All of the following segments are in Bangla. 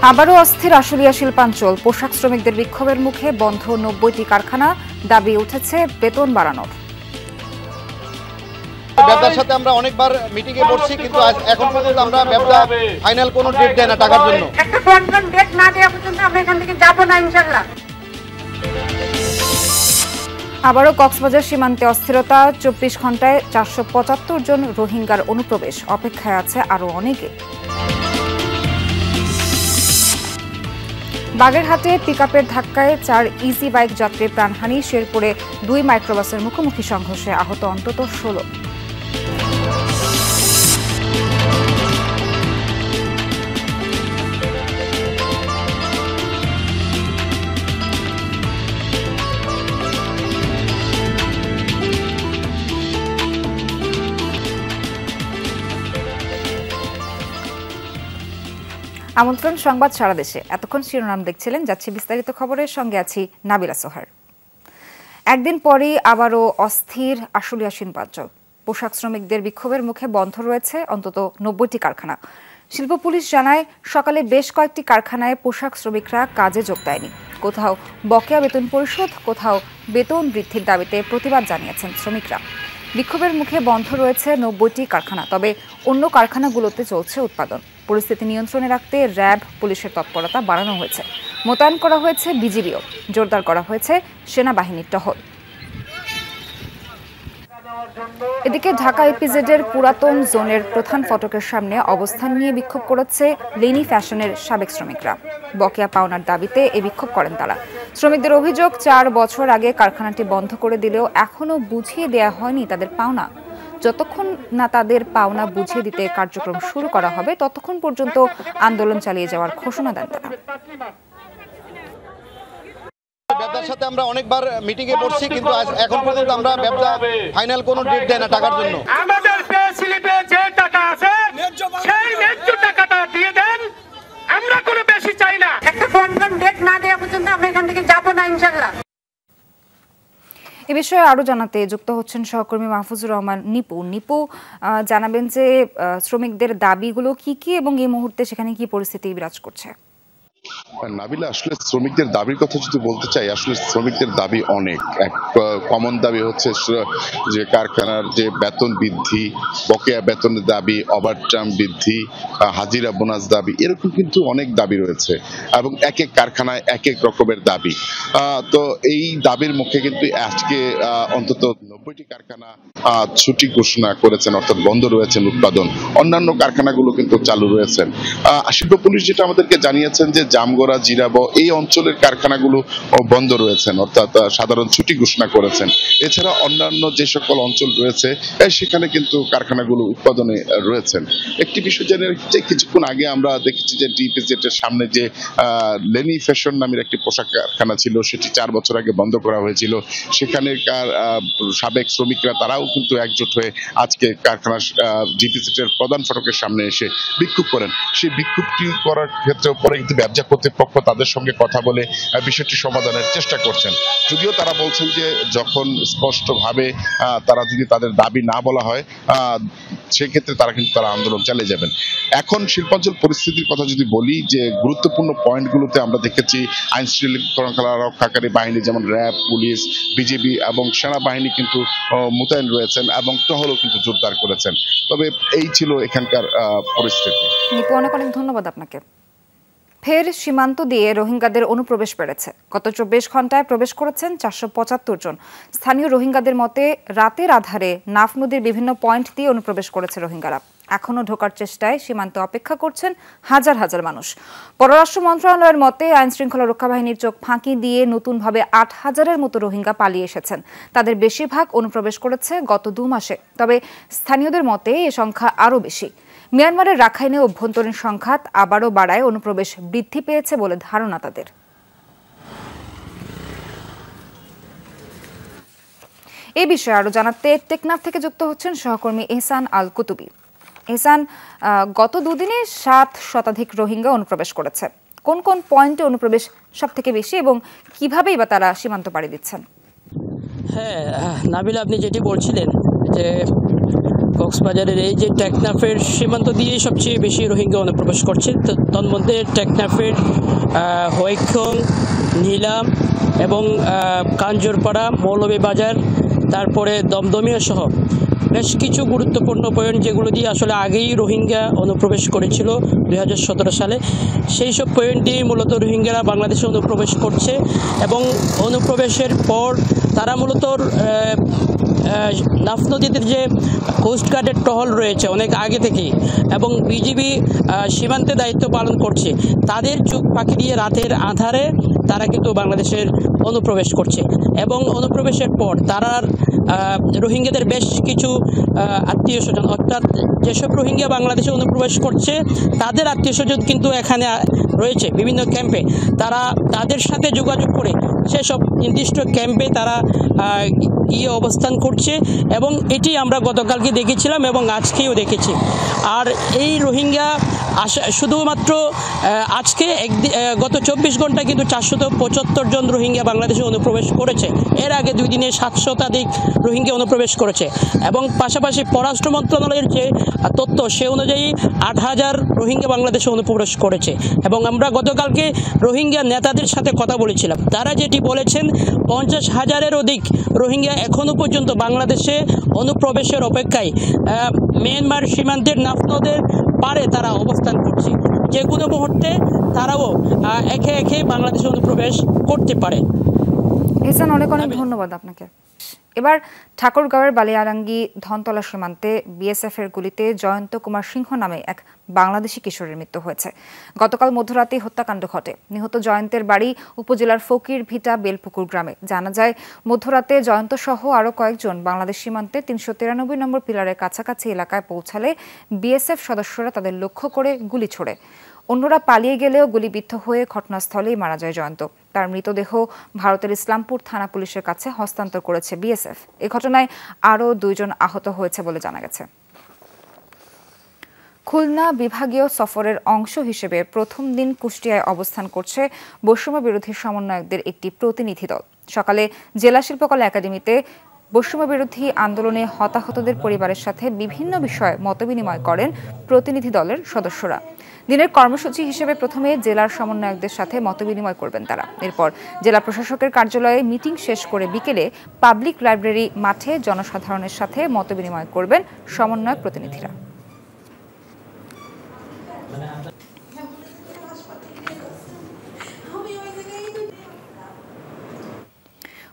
আবারও অস্থির আশুলিয়া শিল্পাঞ্চল। পোশাক শ্রমিকদের বিক্ষোভের মুখে বন্ধ ৯০টি কারখানা, দাবি উঠেছে বেতন বাড়ানোর। ব্যবসার সাথে আমরা অনেকবার মিটিং এ বসছি, কিন্তু এখন পর্যন্ত আমরা ব্যবসা ফাইনাল কোনো ডেট দেয় না টাকার জন্য। একটা কনফার্ম ডেট না দেওয়া পর্যন্ত আমরা এখান থেকে যাব না ইনশাআল্লাহ। আবারও কক্সবাজার সীমান্তে অস্থিরতা। ২৪ ঘন্টায় ৪৭৫ জন রোহিঙ্গার অনুপ্রবেশ, অপেক্ষায় আছে আরও অনেকে। বাগেরহাটে পিকআপের ধাক্কায় ৪ ইজি বাইক যাত্রীর প্রাণহানি। শেরপুরে ২ মাইক্রোবাসের মুখোমুখি সংঘর্ষে আহত অন্তত ১৬। আমন্ত্রণ সংবাদ সারা দেশে। এতক্ষণ শিরোনাম দেখছিলেন, যাচ্ছি বিস্তারিত খবরের সঙ্গে আছি নাবিলা সোহার। একদিন পরই আবারও অস্থির আশুলিয়া শিল্পাঞ্চল। পোশাক শ্রমিকদের বিক্ষোভের মুখে বন্ধ রয়েছে অন্তত ৯০টি কারখানা। শিল্প পুলিশ জানায়, সকালে বেশ কয়েকটি কারখানায় পোশাক শ্রমিকরা কাজে যোগ দেয়নি। কোথাও বকেয়া বেতন পরিশোধ, কোথাও বেতন বৃদ্ধির দাবিতে প্রতিবাদ জানিয়েছেন শ্রমিকরা। বিক্ষোভের মুখে বন্ধ রয়েছে ৯০টি কারখানা, তবে অন্য কারখানাগুলোতে চলছে উৎপাদন। পরিস্থিতি নিয়ন্ত্রণে রাখতে র্যাব, পুলিশের তৎপরতা বাড়ানো হয়েছে। মোতায়েন করা হয়েছে বিজিবিও, জোরদার করা হয়েছে সেনাবাহিনীর টহল। এদিকে ঢাকা ইপিজেডের পুরাতন জোনের প্রধান ফটকের সামনে অবস্থান নিয়ে বিক্ষোভ করেছে লেনি ফ্যাশনের সাবেক শ্রমিকরা। বকেয়া পাওনার দাবিতে এ বিক্ষোভ করেন তারা। শ্রমিকদের অভিযোগ, ৪ বছর আগে কারখানাটি বন্ধ করে দিলেও এখনও বুঝিয়ে দেয়া হয়নি তাদের পাওনা। যতক্ষণ না তাদের পাওনা বুঝিয়ে দিতে কার্যক্রম শুরু করা হবে, ততক্ষণ পর্যন্ত আন্দোলন চালিয়ে যাওয়ার ঘোষণা দেন তারা। ব্যবসার সাথে আমরা অনেকবার মিটিং এ বসছি, কিন্তু এখন পর্যন্ত আমরা ব্যবসা ফাইনাল কোনো ডেট দেয় না টাকার জন্য। আমাদের পে স্লিপে যে টাকা আছে সেই ন্যায্য টাকাটা দিয়ে দেন, আমরা কোনো বেশি চাই না। একটা কনফার্ম ডেট না দেওয়া পর্যন্ত আমরা এখান থেকে যাব না ইনশাআল্লাহ। এ বিষয়ে আরো জানাতে যুক্ত হচ্ছেন সহকর্মী মাহফুজুর রহমান নিপু। নিপু, জানাবেন যে শ্রমিকদের দাবিগুলো কি কি এবং এই মুহূর্তে সেখানে কি পরিস্থিতি বিরাজ করছে? নাবিলা, আসলে শ্রমিকদের দাবির কথা যদি বলতে চাই, আসলে শ্রমিকদের দাবি অনেক। এক কমন দাবি হচ্ছে যে কারখানার যে বেতন বৃদ্ধি, বকেয়া বেতনের দাবি, ওভারটাইম বৃদ্ধি, হাজিরা বোনাস দাবি, এরকম কিন্তু অনেক দাবি রয়েছে এবং এক এক কারখানায় এক এক রকমের দাবি। তো এই দাবির মুখে কিন্তু আজকে অন্তত ৯০টি কারখানা ছুটি ঘোষণা করেছেন, অর্থাৎ বন্ধ রয়েছেন উৎপাদন। অন্যান্য কারখানাগুলো কিন্তু চালু রয়েছেন। শিল্প পুলিশ যেটা আমাদেরকে জানিয়েছেন যে জামগড়া, জিরাব এই অঞ্চলের কারখানাগুলো বন্ধ রয়েছেন, অর্থাৎ সাধারণ ছুটি ঘোষণা করেছেন। এছাড়া অন্যান্য যে সকল অঞ্চল রয়েছে সেখানে কিন্তু কারখানাগুলো উৎপাদনে রয়েছেন। একটি বিষয় জেনে যে কিছুক্ষণ আগে আমরা দেখেছি যে ডিপিজেটের সামনে যে লেনি ফ্যাশন নামের একটি পোশাক কারখানা ছিল, সেটি ৪ বছর আগে বন্ধ করা হয়েছিল। সেখানকার সাবেক শ্রমিকরা তারাও কিন্তু একজোট হয়ে আজকে কারখানা ডিপিজেটের প্রধান ফটকের সামনে এসে বিক্ষোভ করেন। সেই বিক্ষোভটি করার ক্ষেত্রে পরে কিন্তু ব্যবসা কর্তৃপক্ষ তাদের সঙ্গে কথা বলে বিষয়টি সমাধানের চেষ্টা করছেন। যদিও তারা বলছেন যে যখন স্পষ্টভাবে তারা যদি তাদের দাবি না বলা হয়, সেক্ষেত্রে তারা আন্দোলন চালিয়ে যাবেন। এখন শিল্পাঞ্চল পরিস্থিতির কথা যদি বলি, যে গুরুত্বপূর্ণ পয়েন্টগুলোতে আমরা দেখেছি আইন শৃঙ্খলা রক্ষাকারী বাহিনী যেমন র্যাব, পুলিশ, বিজিবি এবং সেনাবাহিনী কিন্তু মোতায়েন রয়েছেন এবং টহলও কিন্তু জোরদার করেছেন। তবে এই ছিল এখানকার পরিস্থিতি। নিপু, অনেক অনেক ধন্যবাদ আপনাকে। ফের সীমান্ত দিয়ে রোহিঙ্গাদের অনুপ্রবেশ বেড়েছে। গত ২৪ ঘন্টায় প্রবেশ করেছেন ৪৭৫ জন। স্থানীয় রোহিঙ্গাদের মতে, রাতের আধারে নাফ নদীর বিভিন্ন পয়েন্ট দিয়ে অনুপ্রবেশ করেছে রোহিঙ্গারা। এখনও ঢোকার চেষ্টায় সীমান্তে অপেক্ষা করছেন হাজার হাজার মানুষ। পররাষ্ট্র মন্ত্রণালয়ের মতে, আইন শৃঙ্খলা রক্ষা বাহিনীর চোখ ফাঁকি দিয়ে নতুনভাবে ৮,০০০-এর মতো রোহিঙ্গা পালিয়ে এসেছেন। তাদের বেশিরভাগ অনুপ্রবেশ করেছে গত ২ মাসে। তবে স্থানীয়দের মতে এ সংখ্যা আরও বেশি। মিয়ানমারের রাখাইনে অভ্যন্তরীণ সংঘাত আবারও বাড়ায় অনুপ্রবেশ বৃদ্ধি পেয়েছে বলে ধারণা তাদের। এই বিষয়ে আরো জানাতে টেকনাফ থেকে যুক্ত হচ্ছেন সহকর্মী এহসান আল কুতুবী। এহসান, গত দুদিনে ৭ শতাধিক রোহিঙ্গা অনুপ্রবেশ করেছে। কোন কোন পয়েন্টে অনুপ্রবেশ সব থেকে বেশি এবং কিভাবেই বা তারা সীমান্ত পাড়ি দিচ্ছেন? হ্যাঁ নাবিলা, আপনি যেটি বলছিলেন যে কক্সবাজারের এই যে টেকনাফের সীমান্ত দিয়ে সবচেয়ে বেশি রোহিঙ্গা অনুপ্রবেশ করছে। তন্মধ্যে টেকনাফের হৈখং, নীলাম এবং কাঞ্জরপাড়া, মৌলভীবাজার, তারপরে দমদমিয়া সহ বেশ কিছু গুরুত্বপূর্ণ পয়েন্ট যেগুলো দিয়ে আসলে আগেই রোহিঙ্গা অনুপ্রবেশ করেছিল 2017 সালে, সেই সব পয়েন্ট দিয়ে মূলত রোহিঙ্গারা বাংলাদেশে অনুপ্রবেশ করছে। এবং অনুপ্রবেশের পর তারা মূলত নাফ নদীতে যে কোস্টগার্ডের টহল রয়েছে অনেক আগে থেকেই, এবং বিজিবি সীমান্তে দায়িত্ব পালন করছে, তাদের চোখ ফাঁকি দিয়ে রাতের আঁধারে তারা কিন্তু বাংলাদেশের অনুপ্রবেশ করছে। এবং অনুপ্রবেশের পর তারা রোহিঙ্গাদের বেশ কিছু আত্মীয় স্বজন, অর্থাৎ যেসব রোহিঙ্গা বাংলাদেশে অনুপ্রবেশ করছে তাদের আত্মীয় স্বজন কিন্তু এখানে রয়েছে বিভিন্ন ক্যাম্পে, তারা তাদের সাথে যোগাযোগ করে সেসব নির্দিষ্ট ক্যাম্পে তারা গিয়ে অবস্থান করছে। এবং এটি আমরা গতকালকে দেখেছিলাম এবং আজকেও দেখেছি। আর এই রোহিঙ্গা শুধুমাত্র আজকে গত 24 ঘন্টা কিন্তু 475 জন রোহিঙ্গা বাংলাদেশে অনুপ্রবেশ করেছে। এর আগে 2 দিনে 700 রোহিঙ্গা অনুপ্রবেশ করেছে। এবং পাশাপাশি পররাষ্ট্র মন্ত্রণালয়ের যে তথ্য সে অনুযায়ী 8000 রোহিঙ্গা বাংলাদেশে অনুপ্রবেশ করেছে। এবং আমরা গতকালকে রোহিঙ্গা নেতাদের সাথে কথা বলেছিলাম, তারা যেটি বলেছেন 50,000-এর অধিক রোহিঙ্গা এখনও পর্যন্ত বাংলাদেশে অনুপ্রবেশের অপেক্ষায় মিয়ানমার সীমান্তের নাফ নদের পারে তারা অবস্থান করছে। যে কোনো মুহূর্তে তারাও একে একে বাংলাদেশে অনুপ্রবেশ করতে পারে। ইহসান, অনেক অনেক ধন্যবাদ আপনাকে। এবার ঠাকুরগাঁওয়ের বালিয়ারাঙ্গি ধনতলা সীমান্তে বিএসএফ এর গুলিতে জয়ন্ত কুমার সিংহ নামে এক বাংলাদেশি কিশোরের মৃত্যু হয়েছে। গতকাল মধ্যরাতে হত্যাকাণ্ড ঘটে। নিহত জয়ন্তের বাড়ি উপজেলার ফকির ভিটা বেলপুকুর গ্রামে। জানা যায় মধ্যরাতে জয়ন্ত সহ আরও কয়েকজন বাংলাদেশ সীমান্তে 393 নম্বর পিলারের কাছাকাছি এলাকায় পৌঁছালে বিএসএফ সদস্যরা তাদের লক্ষ্য করে গুলি ছোড়ে। অন্যরা পালিয়ে গেলেও গুলিবিদ্ধ হয়ে ঘটনাস্থলেই মারা যায় জয়ন্ত। তার মৃতদেহ ভারতের ইসলামপুর থানা পুলিশের কাছে হস্তান্তর করেছে বিএসএফ। এ ঘটনায় আরও 2 জন আহত হয়েছে বলে জানা গেছে। খুলনা বিভাগীয় সফরের অংশ হিসেবে প্রথম দিন কুষ্টিয়ায় অবস্থান করছে বৈষম্য বিরোধী সমন্বয়কদের একটি প্রতিনিধি দল। সকালে জেলা শিল্পকলা একাডেমিতে বৈষম্য বিরোধী আন্দোলনে হতাহতদের পরিবারের সাথে বিভিন্ন বিষয়ে মতবিনিময় করেন প্রতিনিধি দলের সদস্যরা। দিনের কর্মসূচি হিসেবে প্রথমে জেলার সমন্বয়কদের সাথে মতবিনিময় করবেন তারা। এরপর জেলা প্রশাসকের কার্যালয়ে মিটিং শেষ করে বিকেলে পাবলিক লাইব্রেরি মাঠে জনসাধারণের সাথে মতবিনিময় করবেন সমন্বয়ক প্রতিনিধিরা।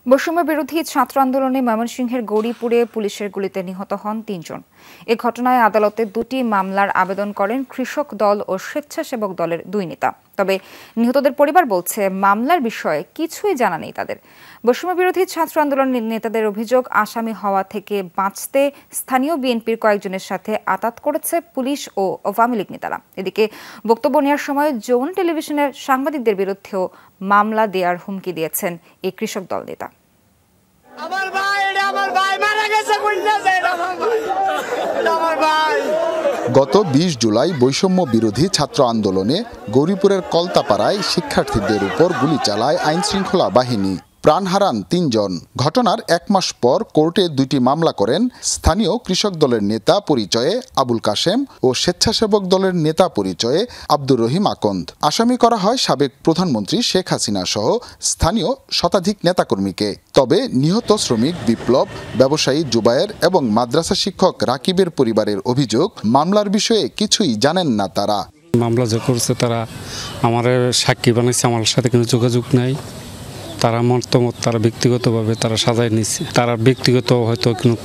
বৈষম্য বিরোধী ছাত্র আন্দোলনে ময়মনসিংহের গৌরীপুরে পুলিশের গুলিতে নিহত হন 3 জন। এ ঘটনায় আদালতে 2টি মামলার আবেদন করেন কৃষক দল ও স্বেচ্ছাসেবক দলের 2 নেতা। তবে নিহতদের পরিবার বলছে মামলার বিষয়ে কিছুই জানা নেই তাদের। বৈষম্য বিরোধী ছাত্র আন্দোলনের নেতাদের অভিযোগ, আসামি হওয়া থেকে বাঁচতে স্থানীয় বিএনপির কয়েকজনের সাথে আতাত করেছে পুলিশ ও আওয়ামী লীগ নেতারা। এদিকে বক্তব্য নেওয়ার সময় যৌন টেলিভিশনের সাংবাদিকদের বিরুদ্ধেও মামলা দেওয়ার হুমকি দিয়েছেন এই কৃষক দল নেতা। গত 20 জুলাই বৈষম্য বিরোধী ছাত্র আন্দোলনে গৌরীপুরের কলতাপাড়ায় শিক্ষার্থীদের উপর গুলি চালায় আইনশৃঙ্খলা বাহিনী। প্রাণ হারান 3 জন। ঘটনার 1 মাস পর কোর্টে 2টি মামলা করেন স্থানীয় কৃষক দলের নেতা পরিচয়ে আবুল কাশেম ও স্বেচ্ছাসেবক দলের নেতা পরিচয়ে আব্দুর রহিম আকন্দ। আসামি করা হয় সাবেক প্রধানমন্ত্রী শেখ হাসিনা সহ স্থানীয় শতাধিক নেতাকর্মীকে। তবে নিহত শ্রমিক বিপ্লব, ব্যবসায়ী জুবায়ের এবং মাদ্রাসা শিক্ষক রাকিবের পরিবারের অভিযোগ, মামলার বিষয়ে কিছুই জানেন না তারা। মামলা যে করছে তারা আমার সাক্ষী বানাইছে, আমার সাথে কোনো যোগাযোগ নাই। তারা মতামত তারা ব্যক্তিগতভাবে তারা সাজায় নিচ্ছে। তারা ব্যক্তিগত হয়তো কোনো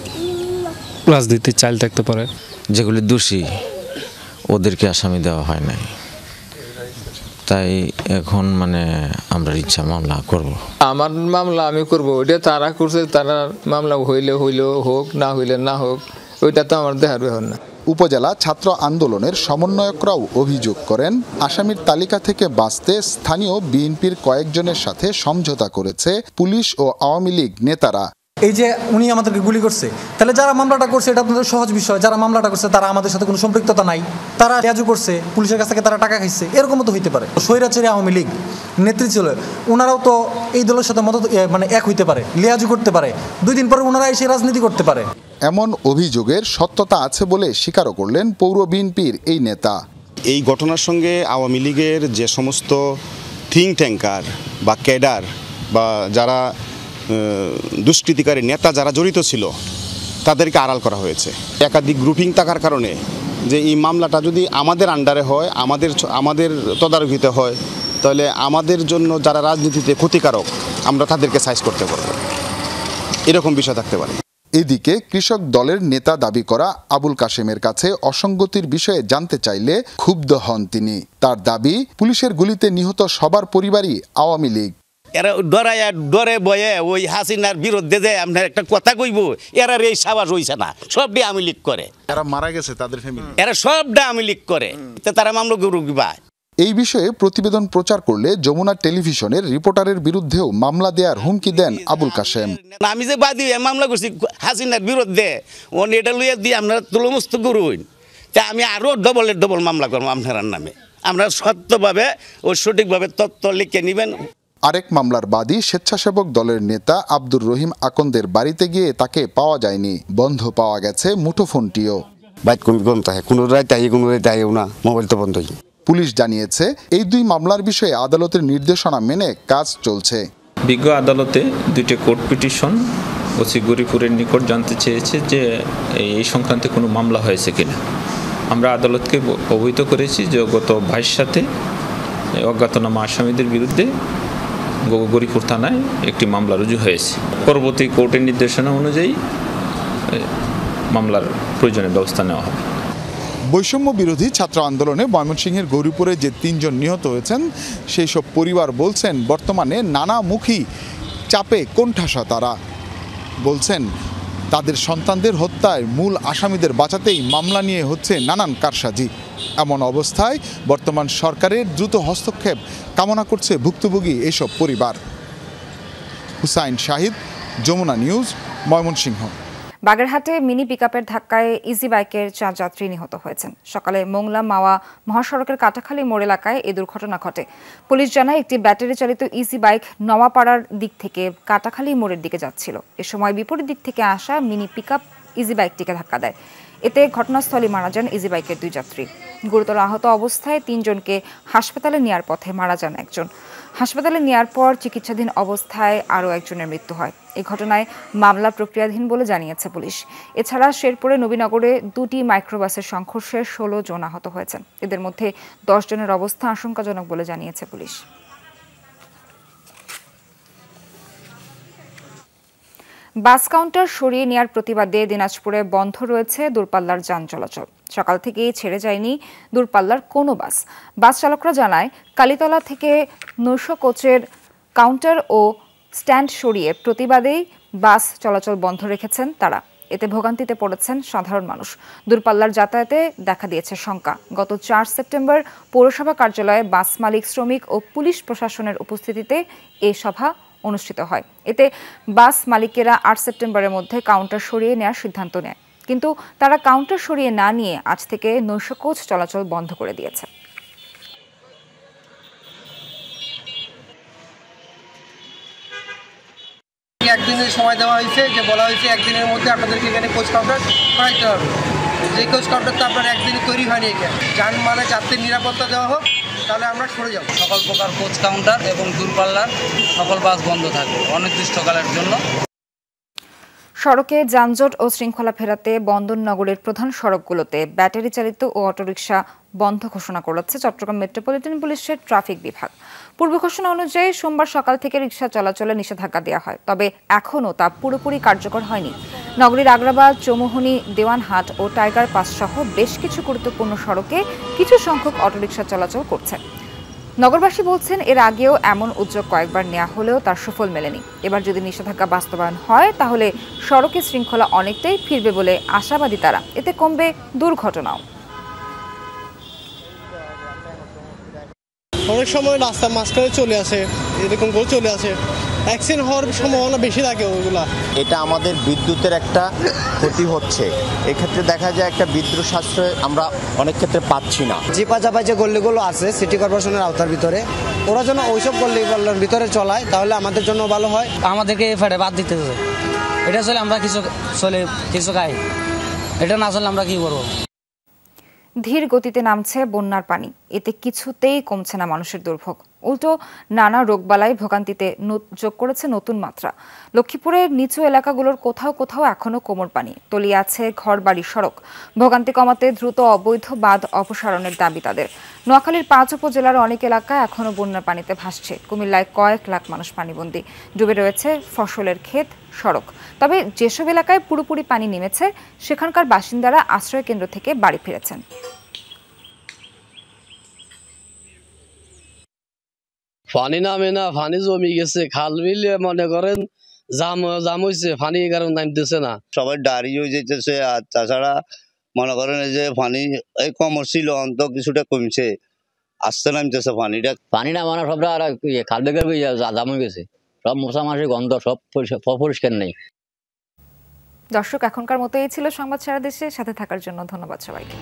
রাজনীতির চাল থাকতে পারে। যেগুলি দোষী ওদেরকে আসামি দেওয়া হয় নাই, তাই এখন আমরা ইচ্ছা মামলা করব। আমার মামলা আমি করব, ওইটা তারা করছে, তারা মামলা হইলে হোক, না হইলে না হোক, ওইটা তো আমার দেখার ব্যাপার না। উপজেলা ছাত্র আন্দোলনের সমন্বয়করাও অভিযোগ করেন, আসামির তালিকা থেকে বাঁচতে স্থানীয় বিএনপির কয়েকজনের সাথে সমঝোতা করেছে পুলিশ ও আওয়ামী লীগ নেতারা। এই যে উনি আমাদেরকে গুলি করছে, তাহলে যারা মামলাটা করছে এটা আপনাদের সহজ বিষয়, যারা মামলাটা করছে তারা আমাদের সাথে কোনো সম্পৃক্ততা নাই, তারা রেজু করছে, পুলিশের কাছ থেকে তারা টাকা খাইছে, এরকমও তো হইতে পারে। স্বৈরাচারী আওয়ামী লীগ নেত্রী ছিল, ওনারাও তো এই দলের সাথে এক হইতে পারে, লিয়াজু করতে পারে, 2 দিন পরে ওনারা এসে রাজনীতি করতে পারে। এমন অভিযোগের সত্যতা আছে বলে স্বীকারও করলেন পৌর বিএনপির এই নেতা। এই ঘটনার সঙ্গে আওয়ামী লীগের যে সমস্ত থিঙ্ক ট্যাঙ্কার বা ক্যাডার বা যারা দুষ্কৃতিকারী নেতা যারা জড়িত ছিল তাদেরকে আড়াল করা হয়েছে। একাধিক গ্রুপিং থাকার কারণে যে এই মামলাটা যদি আমাদের আন্ডারে হয়, আমাদের তদারকিতে হয়, তাহলে আমাদের জন্য যারা রাজনীতিতে ক্ষতিকারক আমরা তাদেরকে সাইজ করতে পারবো, এরকম বিষয় থাকতে পারে। এদিকে কৃষক দলের নেতা দাবি করা আবুল কাশেমের কাছে অসঙ্গতির বিষয়ে জানতে চাইলে ক্ষুব্ধ হন তিনি। তার দাবি, পুলিশের গুলিতে নিহত সবার পরিবারই আওয়ামী লীগ। এরা ডরে বয়ে ওই হাসিনার বিরুদ্ধে যে আপনার একটা কথা কইব, এরা এই সাবাস হইছে না, সবটি আওয়ামী লীগ করে। যারা মারা গেছে তাদের ফ্যামিলি, এরা সবটা আওয়ামী লীগ করে, তারা মামলা করবে। এই বিষয়ে প্রতিবেদন প্রচার করলে যমুনা টেলিভিশনের রিপোর্টারের বিরুদ্ধেও মামলা দেওয়ার হুমকি দেন আবুল কাশেম। আমি যে বাদী মামলা করছি হাসিনার বিরুদ্ধে, ও এটা লইয়া দিয়ে আপনারা তুলমস্ত করুন, তা আমি আরও ডবল মামলা করবো আপনার নামে। আমরা সত্যভাবে ও সঠিকভাবে তথ্য লিখে নেবেন। আরেক মামলার বাদী স্বেচ্ছাসেবক দলের নেতা আব্দুর রহিম আকন্দের বাড়িতে গিয়ে তাকে পাওয়া যায়নি, বন্ধ পাওয়া গেছে মুঠোফোনটিও। মোবাইল তো বন্ধ। পুলিশ জানিয়েছে এই 2 মামলার বিষয়ে আদালতের নির্দেশনা মেনে কাজ চলছে। বিজ্ঞ আদালতে 2টি কোর্ট পিটিশন ওসি গৌরীপুরের নিকট জানতে চেয়েছে যে এই সংক্রান্তে কোনো মামলা হয়েছে কিনা। আমরা আদালতকে অবহিত করেছি যে গত 22 সাথে অজ্ঞাতনামা আসামিদের বিরুদ্ধে গৌরীপুর থানায় একটি মামলা রুজু হয়েছে। পরবর্তী কোর্টের নির্দেশনা অনুযায়ী মামলার প্রয়োজনীয় ব্যবস্থা নেওয়া হবে। বৈষম্য বিরোধী ছাত্র আন্দোলনে ময়মনসিংহের গৌরীপুরে যে 3 জন নিহত হয়েছেন সেই সব পরিবার বলছেন বর্তমানে নানামুখী চাপে কোণঠাসা। তারা বলছেন তাদের সন্তানদের হত্যায় মূল আসামিদের বাঁচাতেই মামলা নিয়ে হচ্ছে নানান কারসাজি। এমন অবস্থায় বর্তমান সরকারের দ্রুত হস্তক্ষেপ কামনা করছে ভুক্তভোগী এসব পরিবার। হুসাইন শাহিদ, যমুনা নিউজ, ময়মনসিংহ। বাগেরহাটে মিনি পিকআপের ধাক্কায় ইজি বাইকের 4 যাত্রী নিহত হয়েছেন। সকালে মোংলা মাওয়া মহাসড়কের কাটাখালী মোড় এলাকায় এই দুর্ঘটনা ঘটে। পুলিশ জানায় একটি ব্যাটারি চালিত ইজি বাইক নওয়াপাড়ার দিক থেকে কাটাখালী মোড়ের দিকে যাচ্ছিল। এ সময় বিপরীত দিক থেকে আসা মিনি পিকআপ ইজি বাইকটিকে ধাক্কা দেয়। এতে ঘটনাস্থলে মারা যান ইজি বাইকের 2 যাত্রী। গুরুতর আহত অবস্থায় 3 জনকে হাসপাতালে নেয়ার পথে মারা যান একজন। হাসপাতালে নেয়ার পর চিকিৎসাধীন অবস্থায় আরও একজনের মৃত্যু হয়। এই ঘটনায় মামলা প্রক্রিয়াধীন বলে জানিয়েছে পুলিশ। এছাড়া শেরপুরে নবীনগরে 2টি মাইক্রোবাসের সংঘর্ষে 16 জন আহত হয়েছেন। এদের মধ্যে 10 জনের অবস্থা আশঙ্কাজনক বলে জানিয়েছে পুলিশ। বাস কাউন্টার সরিয়ে নেওয়ার প্রতিবাদে দিনাজপুরে বন্ধ রয়েছে দূরপাল্লার যান চলাচল। সকাল থেকেই ছেড়ে যায়নি দূরপাল্লার কোনো বাস। বাস চালকরা জানায় কালীতলা থেকে 900 কোচের কাউন্টার ও স্ট্যান্ড সরিয়ে প্রতিবাদেই বাস চলাচল বন্ধ রেখেছেন তারা। এতে ভোগান্তিতে পড়েছেন সাধারণ মানুষ। দূরপাল্লার যাতায়াতে দেখা দিয়েছে শঙ্কা। গত 4 সেপ্টেম্বর পৌরসভা কার্যালয়ে বাস মালিক, শ্রমিক ও পুলিশ প্রশাসনের উপস্থিতিতে এই সভা অনুষ্ঠিত হয়। এতে বাস মালিকেরা 8 সেপ্টেম্বরের মধ্যে কাউন্টার সরিয়ে নেওয়ার সিদ্ধান্ত নেয়, কিন্তু তারা কাউন্টার সরিয়ে না নিয়ে আজ থেকে 900 কোচ চলাচল বন্ধ করে দিয়েছে। একদিনের সময় দেওয়া হয়েছে, যে বলা হয়েছে একদিনের মধ্যে আপনাদেরকে এখানে কোচ কাউন্টার করাইতে হবে। যে কোচ কাউন্টার তো আপনার একদিনে তৈরি হয়নি। এখানে যানবাহনে যাত্রীর নিরাপত্তা দেওয়া হোক, তাহলে আমরা সরে যাব। সকল প্রকার কোচ কাউন্টার এবং দূরপাল্লার সকল বাস বন্ধ থাকবে অনির্দিষ্টকালের জন্য। সড়কে যানজট ও শৃঙ্খলা ফেরাতে বন্দরনগরের প্রধান সড়কগুলোতে ব্যাটারি চালিত ও অটোরিকশা বন্ধ ঘোষণা করেছে চট্টগ্রাম মেট্রোপলিটন পুলিশের ট্রাফিক বিভাগ। পূর্ব ঘোষণা অনুযায়ী সোমবার সকাল থেকে রিকশা চলাচলে নিষেধাজ্ঞা দেওয়া হয়, তবে এখনও তা পুরোপুরি কার্যকর হয়নি। নগরীর আগ্রাবাদ, চৌমুহনী, দেওয়ানহাট ও টাইগার পাস সহ বেশ কিছু গুরুত্বপূর্ণ সড়কে কিছু সংখ্যক অটোরিকশা চলাচল করছে। নগরবাসী বলছেন এর আগেও এমন উদ্যোগ কয়েকবার নেওয়া হলেও তার সুফল মেলেনি। এবার যদি নিষেধাজ্ঞা বাস্তবায়ন হয় তাহলে সড়কের শৃঙ্খলা অনেকটাই ফিরবে বলে আশাবাদী তারা। এতে কমবে দুর্ঘটনাও। অনেক সময় রাস্তা মাঝখানে চলে আসে, এরকম করে চলে আসে, অ্যাক্সিডেন্ট হওয়ার সম্ভাবনা বেশি থাকে ওগুলা। এটা আমাদের বিদ্যুতের একটা ক্ষতি হচ্ছে, এক্ষেত্রে দেখা যায় একটা বিদ্যুৎ সাশ্রয় আমরা অনেক ক্ষেত্রে পাচ্ছি না। চিপাচাপা যে গল্লিগুলো আছে সিটি কর্পোরেশনের আওতার ভিতরে, ওরা যেন ওইসব গল্লির ভিতরে চলায়, তাহলে আমাদের জন্য ভালো হয়। আমাদেরকে এই ফেটে বাদ দিতে হবে, এটা চলে আমরা কিছু খাই, এটা না চলে আমরা কি করবো। ধীর গতিতে নামছে বন্যার পানি, এতে কিছুতেই কমছে না মানুষের দুর্ভোগ, উল্টো নানা রোগবালাই ভোগান্তিতে যোগ করেছে নতুন মাত্রা। লক্ষ্মীপুরের নিচু এলাকাগুলোর কোথাও কোথাও এখনো কোমর পানি, তলিয়ে আছে ঘর বাড়ি সড়ক। ভোগান্তি কমাতে দ্রুত অবৈধ বাঁধ অপসারণের দাবি তাদের। নোয়াখালীর 5 উপজেলার অনেক এলাকা এখনো বন্যার পানিতে ভাসছে। কুমিল্লায় কয়েক লাখ মানুষ পানিবন্দী, ডুবে রয়েছে ফসলের ক্ষেত, সড়ক। তবে যেসব এলাকায় পুরোপুরি পানি নেমেছে সেখানকার বাসিন্দারা আশ্রয় কেন্দ্র থেকে বাড়ি ফিরেছেন। পানি নামে না, পানি জমি গেছে, খাল মিলে মনে করেন জাম হয়েছে, পানি কারণ নামতেছে না, সবাই দাঁড়িয়ে হয়ে যেতেছে। আর তাছাড়া মনে করেন এই যে পানি এই কমর ছিল অন্ত কিছুটা কমছে, আসতে নামতেছে পানিটা। পানি নামানো সবটা আর খাল বেগার জাম হয়ে গেছে, সব মশা মাসি গন্ধ, সব পরিষ্কার নেই। দর্শক, এখনকার মতো এই ছিল সংবাদ সারা দেশে। সাথে থাকার জন্য ধন্যবাদ সবাইকে।